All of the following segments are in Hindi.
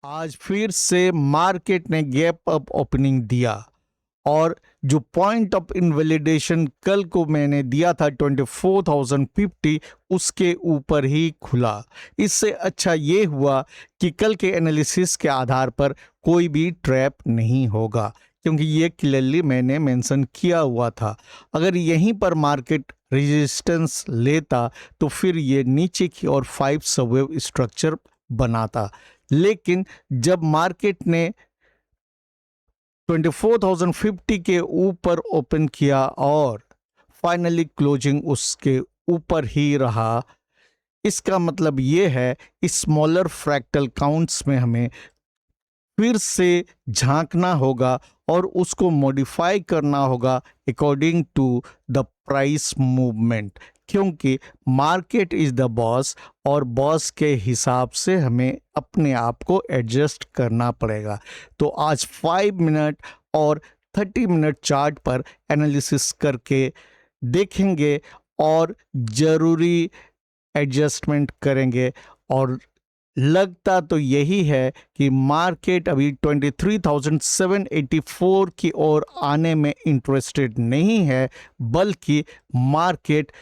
आज फिर से मार्केट ने गैप अप ओपनिंग दिया और जो पॉइंट ऑफ इनवैलिडेशन कल को मैंने दिया था 24,050 उसके ऊपर ही खुला। इससे अच्छा ये हुआ कि कल के एनालिसिस के आधार पर कोई भी ट्रैप नहीं होगा, क्योंकि ये क्लियरली मैंने मेंशन किया हुआ था। अगर यहीं पर मार्केट रेजिस्टेंस लेता तो फिर ये नीचे की ओर 5 सबवेव स्ट्रक्चर बनाता, लेकिन जब मार्केट ने 24,050 के ऊपर ओपन किया और फाइनली क्लोजिंग उसके ऊपर ही रहा, इसका मतलब ये है स्मॉलर फ्रैक्टल काउंट्स में हमें फिर से झांकना होगा और उसको मॉडिफाई करना होगा according to the price movement, क्योंकि मार्केट इज द बॉस और बॉस के हिसाब से हमें अपने आप को एडजस्ट करना पड़ेगा। तो आज 5 मिनट और 30 मिनट चार्ट पर एनालिसिस करके देखेंगे और ज़रूरी एडजस्टमेंट करेंगे। और लगता तो यही है कि मार्केट अभी 23,784 की ओर आने में इंटरेस्टेड नहीं है, बल्कि मार्केट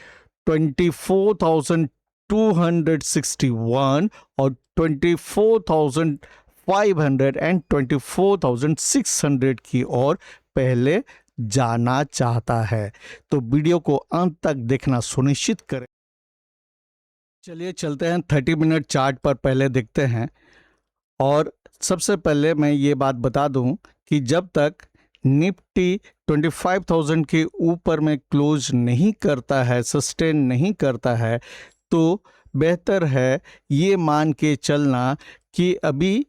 24,261 और 24,500 एंड 24,600 की ओर पहले जाना चाहता है। तो वीडियो को अंत तक देखना सुनिश्चित करें। चलिए चलते हैं 30 मिनट चार्ट पर पहले देखते हैं। और सबसे पहले मैं ये बात बता दूं कि जब तक निफ्टी 25,000 के ऊपर में क्लोज नहीं करता है, सस्टेन नहीं करता है, तो बेहतर है ये मान के चलना कि अभी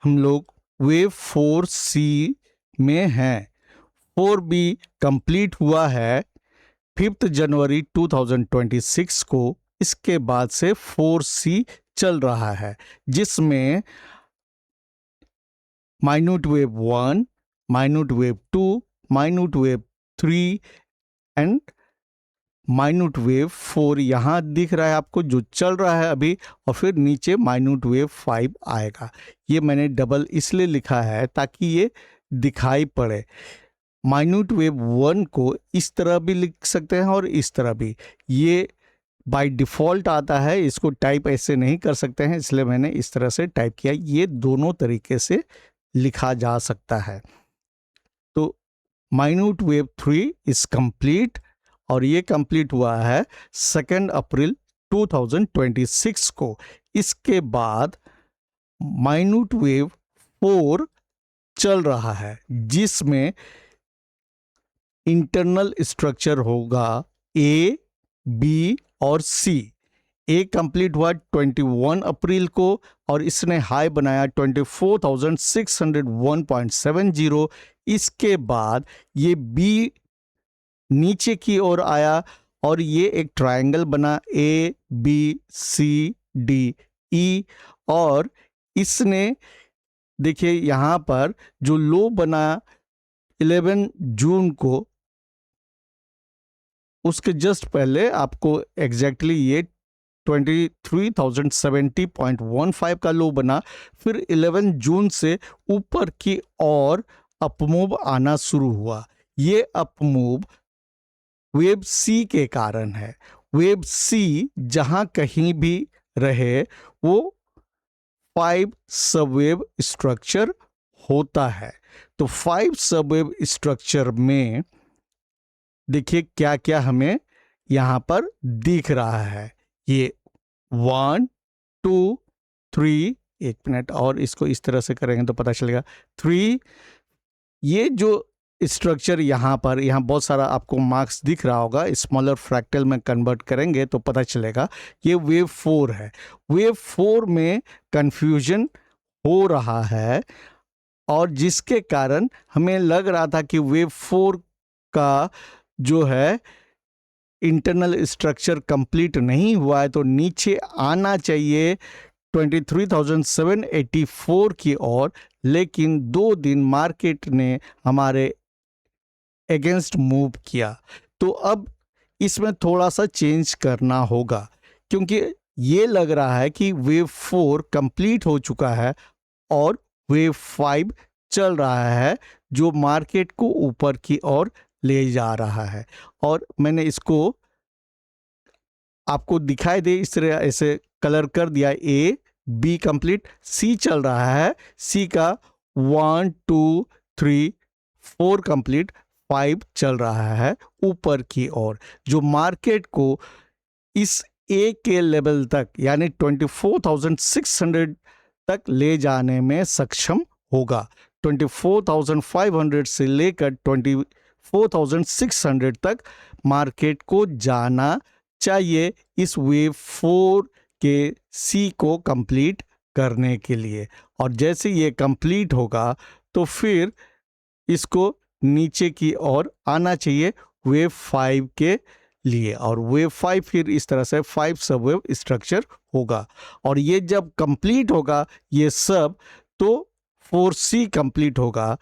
हम लोग वेव 4C में हैं। 4B कंप्लीट हुआ है 5 जनवरी 2026 को। इसके बाद से 4C चल रहा है, जिसमें minute wave 1, minute wave 2, minute wave 3 and minute wave 4 यहाँ दिख रहा है आपको जो चल रहा है अभी, और फिर नीचे माइन्यूट वेव 5 आएगा। ये मैंने डबल इसलिए लिखा है ताकि ये दिखाई पड़े। माइन्यूट वेव 1 को इस तरह भी लिख सकते हैं और इस तरह भी, ये बाय डिफ़ॉल्ट आता है, इसको टाइप ऐसे नहीं कर सकते हैं, इसलिए मैंने इस तरह से टाइप किया। ये दोनों तरीके से लिखा जा सकता है। तो माइन्यूट वेव 3 इज कंप्लीट और ये कंप्लीट हुआ है 2 अप्रैल 2026 को। इसके बाद माइन्यूट वेव 4 चल रहा है, जिसमें इंटरनल स्ट्रक्चर होगा ए, बी और सी। ए कंप्लीट हुआ 21 अप्रैल को और इसने हाई बनाया 24,601.70। इसके बाद ये बी नीचे की ओर आया और ये एक ट्रायंगल बना A B C D E, और इसने देखिए यहाँ पर जो लो बना 11 जून को, उसके जस्ट पहले आपको एग्जैक्टली ये 23,070.15 का लो बना। फिर 11 जून से ऊपर की ओर अपमूव आना शुरू हुआ। ये अपमूव वेव सी के कारण है। वेव सी जहां कहीं भी रहे वो 5 सबवेव स्ट्रक्चर होता है। तो 5 सबवेव स्ट्रक्चर में देखिए क्या क्या हमें यहां पर दिख रहा है। ये 1 2 3, एक मिनट और इसको इस तरह से करेंगे तो पता चलेगा 3। ये जो स्ट्रक्चर यहाँ पर, यहाँ बहुत सारा आपको मार्क्स दिख रहा होगा, स्मॉलर फ्रैक्टल में कन्वर्ट करेंगे तो पता चलेगा ये वेव 4 है। वेव 4 में कंफ्यूजन हो रहा है और जिसके कारण हमें लग रहा था कि वेव 4 का जो है इंटरनल स्ट्रक्चर कंप्लीट नहीं हुआ है, तो नीचे आना चाहिए 23,784 की ओर। लेकिन 2 दिन मार्केट ने हमारे अगेंस्ट मूव किया, तो अब इसमें थोड़ा सा चेंज करना होगा, क्योंकि ये लग रहा है कि वेव 4 कंप्लीट हो चुका है और वेव 5 चल रहा है जो मार्केट को ऊपर की ओर ले जा रहा है। और मैंने इसको आपको दिखाई दे इस तरह ऐसे कलर कर दिया। ए बी कंप्लीट, सी चल रहा है, सी का 1 2 3 4 कंप्लीट, 5 चल रहा है ऊपर की ओर, जो मार्केट को इस ए के लेवल तक यानी 24,600 तक ले जाने में सक्षम होगा। 24,500 से लेकर 24,600 तक मार्केट को जाना चाहिए इस वेव 4 के सी को कंप्लीट करने के लिए। और जैसे ये कंप्लीट होगा तो फिर इसको नीचे की ओर आना चाहिए वेव 5 के लिए, और वेव 5 फिर इस तरह से 5 सब वेव स्ट्रक्चर होगा। और ये जब कंप्लीट होगा ये सब, तो 4C कंप्लीट होगा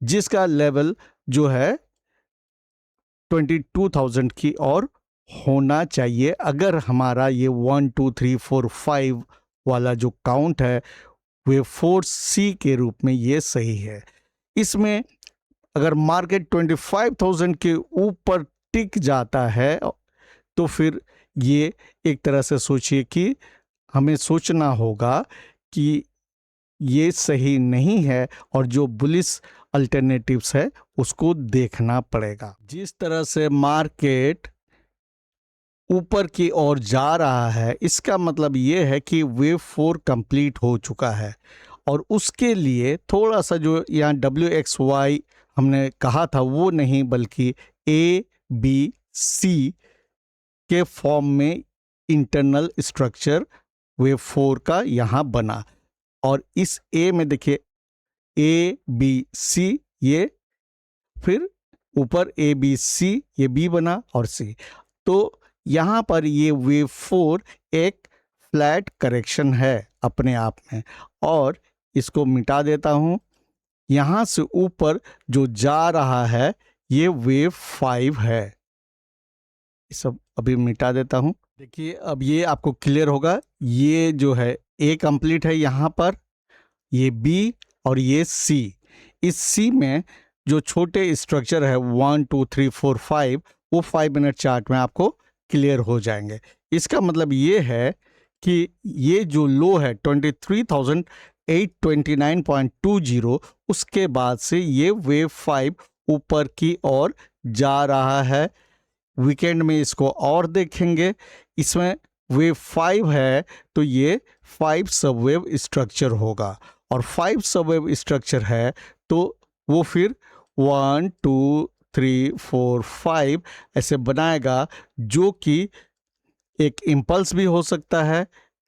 जिसका लेवल जो है 22,000 की ओर होना चाहिए। अगर हमारा ये 1 2 3 4 5 वाला जो काउंट है वे 4C के रूप में ये सही है। इसमें अगर मार्केट 25,000 के ऊपर टिक जाता है तो फिर ये एक तरह से सोचिए कि हमें सोचना होगा कि ये सही नहीं है और जो बुलिश अल्टरनेटिव्स है उसको देखना पड़ेगा। जिस तरह से मार्केट ऊपर की ओर जा रहा है इसका मतलब ये है कि वेव 4 कंप्लीट हो चुका है, और उसके लिए थोड़ा सा जो यहाँ WXY हमने कहा था वो नहीं बल्कि ABC के फॉर्म में इंटरनल स्ट्रक्चर वेव 4 का यहाँ बना। और इस A में देखिए ABC, ये फिर ऊपर ABC, ये B बना और C। तो यहाँ पर ये वेव 4 एक फ्लैट करेक्शन है अपने आप में, और इसको मिटा देता हूँ। यहाँ से ऊपर जो जा रहा है ये वेव 5 है, सब अभी मिटा देता हूँ। देखिए अब ये आपको क्लियर होगा। ये जो है A कंप्लीट है यहाँ पर, ये B और ये C। इस C में जो छोटे स्ट्रक्चर है 1 2 3 4 5 वो 5 मिनट चार्ट में आपको क्लियर हो जाएंगे। इसका मतलब ये है कि ये जो लो है 23,829.20, उसके बाद से ये वेव 5 ऊपर की ओर जा रहा है। वीकेंड में इसको और देखेंगे, इसमें वेव 5 है तो ये 5 सबवेव स्ट्रक्चर होगा, और 5 सबवेव स्ट्रक्चर है तो वो फिर 1 2 3 4 5 ऐसे बनाएगा, जो कि एक इम्पल्स भी हो सकता है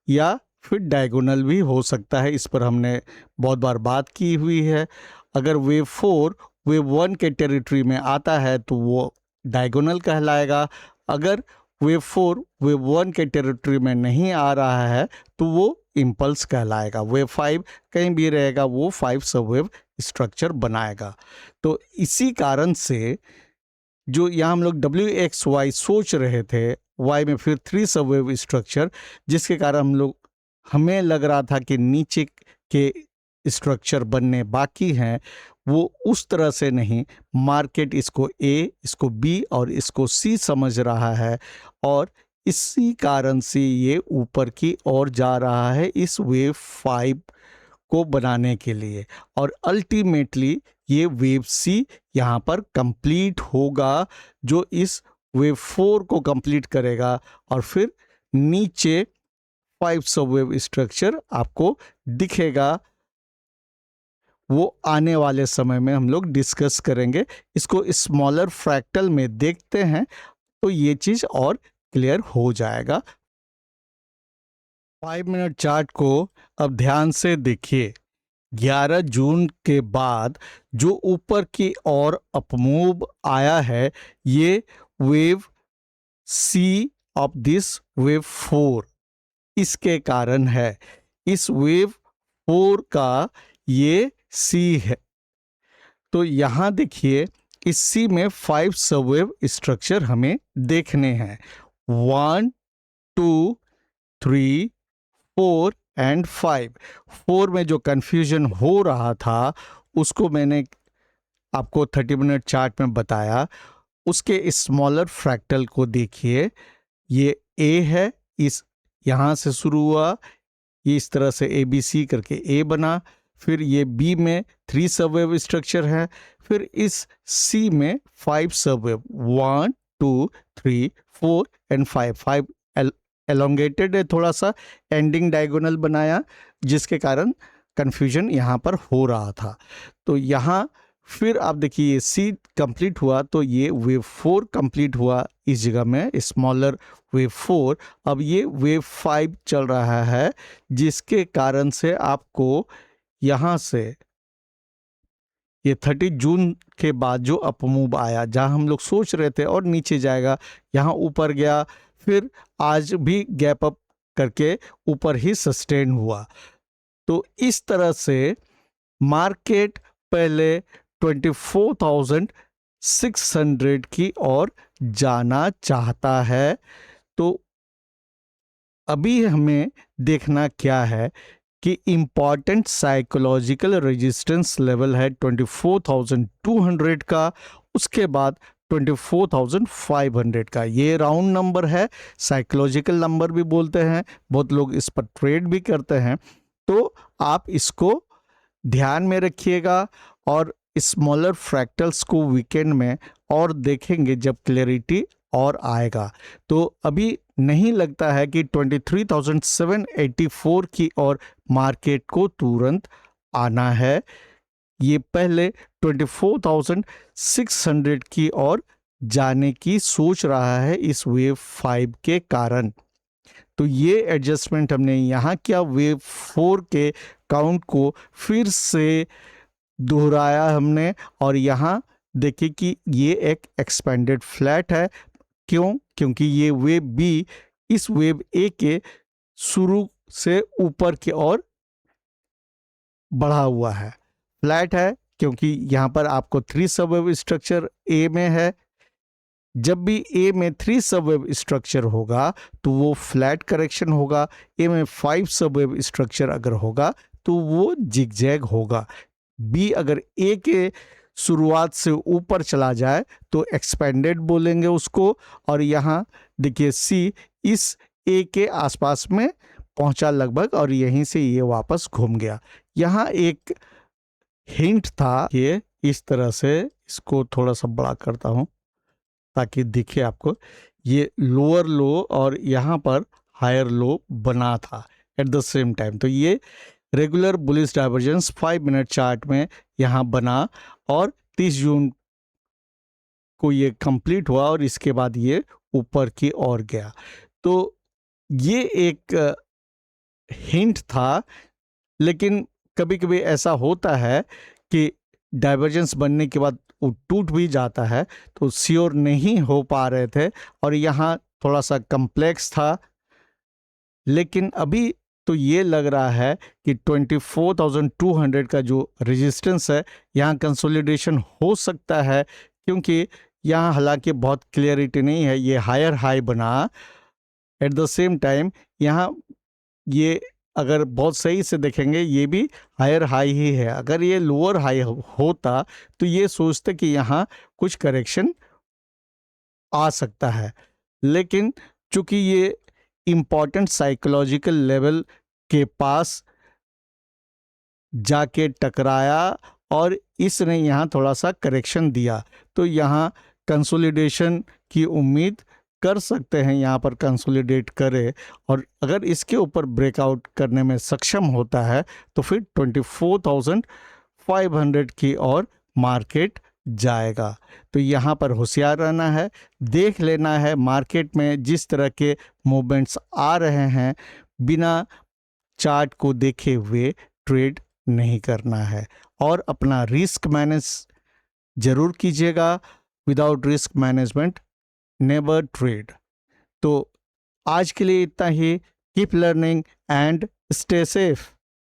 या फिर डायगोनल भी हो सकता है। इस पर हमने बहुत बार बात की हुई है। अगर वेव 4 वेव 1 के टेरिटरी में आता है तो वो डायगोनल कहलाएगा। अगर वेव 4 वेव 1 के टेरिटरी में नहीं आ रहा है तो वो इम्पल्स कहलाएगा। वेव 5 कहीं भी रहेगा वो 5 सबवेव स्ट्रक्चर बनाएगा। तो इसी कारण से जो यहाँ हम लोग WXY सोच रहे थे, Y में फिर 3 सबवेव स्ट्रक्चर, जिसके कारण हमें लग रहा था कि नीचे के स्ट्रक्चर बनने बाकी हैं, वो उस तरह से नहीं। मार्केट इसको A, इसको B और इसको C समझ रहा है, और इसी कारण से ये ऊपर की ओर जा रहा है इस वेव 5 को बनाने के लिए। और अल्टीमेटली ये वेव C यहाँ पर कंप्लीट होगा, जो इस वेव 4 को कंप्लीट करेगा, और फिर नीचे 5 सबवेव स्ट्रक्चर आपको दिखेगा। वो आने वाले समय में हम लोग डिस्कस करेंगे। इसको स्मॉलर फ्रैक्टल में देखते हैं तो ये चीज और क्लियर हो जाएगा। 5 मिनट चार्ट को अब ध्यान से देखिए। 11 जून के बाद जो ऊपर की ओर अपमूव आया है, ये wave C of this wave 4 इसके कारण है। इस वेव 4 का ये C है। तो यहां देखिए इस C में 5 सबवेव स्ट्रक्चर हमें देखने हैं। 1 2 3 4 एंड 5। 4 में जो कन्फ्यूजन हो रहा था उसको मैंने आपको 30 मिनट चार्ट में बताया। उसके स्मॉलर फ्रैक्टल को देखिए, ये ए है, इस यहाँ से शुरू हुआ, ये इस तरह से ABC करके ए बना, फिर ये बी में 3 सबवेव स्ट्रक्चर है, फिर इस सी में 5 सबवेव, 1 2 3 4 एंड 5 एलोंगेटेड है, थोड़ा सा एंडिंग डायगोनल बनाया, जिसके कारण कन्फ्यूजन यहाँ पर हो रहा था। तो यहाँ फिर आप देखिए ये सी कंप्लीट हुआ तो ये वेव 4 कंप्लीट हुआ इस जगह में, स्मॉलर वेव 4। अब ये वेव 5 चल रहा है, जिसके कारण से आपको यहाँ से ये 30 जून के बाद जो अपमूव आया, जहाँ हम लोग सोच रहे थे और नीचे जाएगा, यहाँ ऊपर गया, फिर आज भी गैप अप करके ऊपर ही सस्टेन हुआ। तो इस तरह से मार्केट पहले 24,600 की ओर जाना चाहता है। तो अभी हमें देखना क्या है कि इम्पॉर्टेंट साइकोलॉजिकल रेजिस्टेंस लेवल है 24,200 का, उसके बाद 24,500 का। ये राउंड नंबर है, साइकोलॉजिकल नंबर भी बोलते हैं, बहुत लोग इस पर ट्रेड भी करते हैं। तो आप इसको ध्यान में रखिएगा और स्मॉलर फ्रैक्टल्स को वीकेंड में और देखेंगे जब क्लैरिटी और आएगा। तो अभी नहीं लगता है कि 23,784 की ओर मार्केट को तुरंत आना है। ये पहले 24,600 की ओर जाने की सोच रहा है इस वेव 5 के कारण। तो ये एडजस्टमेंट हमने यहाँ किया, वेव 4 के काउंट को फिर से दोहराया हमने, और यहाँ देखिए कि ये एक एक्सपेंडेड फ्लैट है। क्यों? क्योंकि ये वेव बी इस वेव ए के शुरू से ऊपर की ओर बढ़ा हुआ है। फ्लैट है क्योंकि यहाँ पर आपको 3 सबवेव स्ट्रक्चर ए में है। जब भी ए में 3 सबवेव स्ट्रक्चर होगा तो वो फ्लैट करेक्शन होगा। ए में 5 सबवेव स्ट्रक्चर अगर होगा तो वो जिगजैग होगा। बी अगर ए के शुरुआत से ऊपर चला जाए तो एक्सपेंडेड बोलेंगे उसको, और यहाँ देखिए सी इस ए के आसपास में पहुंचा लगभग, और यहीं से ये वापस घूम गया। यहाँ एक हिंट था, ये इस तरह से, इसको थोड़ा सा बड़ा करता हूँ ताकि दिखे आपको, ये लोअर लो और यहाँ पर हायर लो बना था एट द सेम टाइम। तो ये regular bullish divergence 5 minute chart में यहाँ बना और 30 जून को ये कंप्लीट हुआ और इसके बाद ये ऊपर की ओर गया। तो ये एक हिंट था, लेकिन कभी कभी ऐसा होता है कि डाइवर्जेंस बनने के बाद वो टूट भी जाता है, तो श्योर नहीं हो पा रहे थे और यहाँ थोड़ा सा कम्प्लेक्स था। लेकिन अभी तो ये लग रहा है कि 24,200 का जो रेजिस्टेंस है, यहाँ कंसोलिडेशन हो सकता है, क्योंकि यहाँ हालांकि बहुत क्लियरिटी नहीं है। ये हायर हाई बना, एट द सेम टाइम यहाँ ये अगर बहुत सही से देखेंगे ये भी हायर हाई ही है। अगर ये लोअर हाई होता तो ये सोचते कि यहाँ कुछ करेक्शन आ सकता है, लेकिन चूंकि ये इम्पॉर्टेंट साइकोलॉजिकल लेवल के पास जाके टकराया और इसने यहाँ थोड़ा सा करेक्शन दिया, तो यहाँ कंसोलिडेशन की उम्मीद कर सकते हैं। यहाँ पर कंसोलिडेट करे और अगर इसके ऊपर ब्रेकआउट करने में सक्षम होता है तो फिर 24,500 की ओर मार्केट जाएगा। तो यहाँ पर होशियार रहना है, देख लेना है मार्केट में जिस तरह के मूवमेंट्स आ रहे हैं, बिना चार्ट को देखे हुए ट्रेड नहीं करना है और अपना रिस्क मैनेज जरूर कीजिएगा। Without risk management never trade. तो आज के लिए इतना ही। Keep learning and stay safe.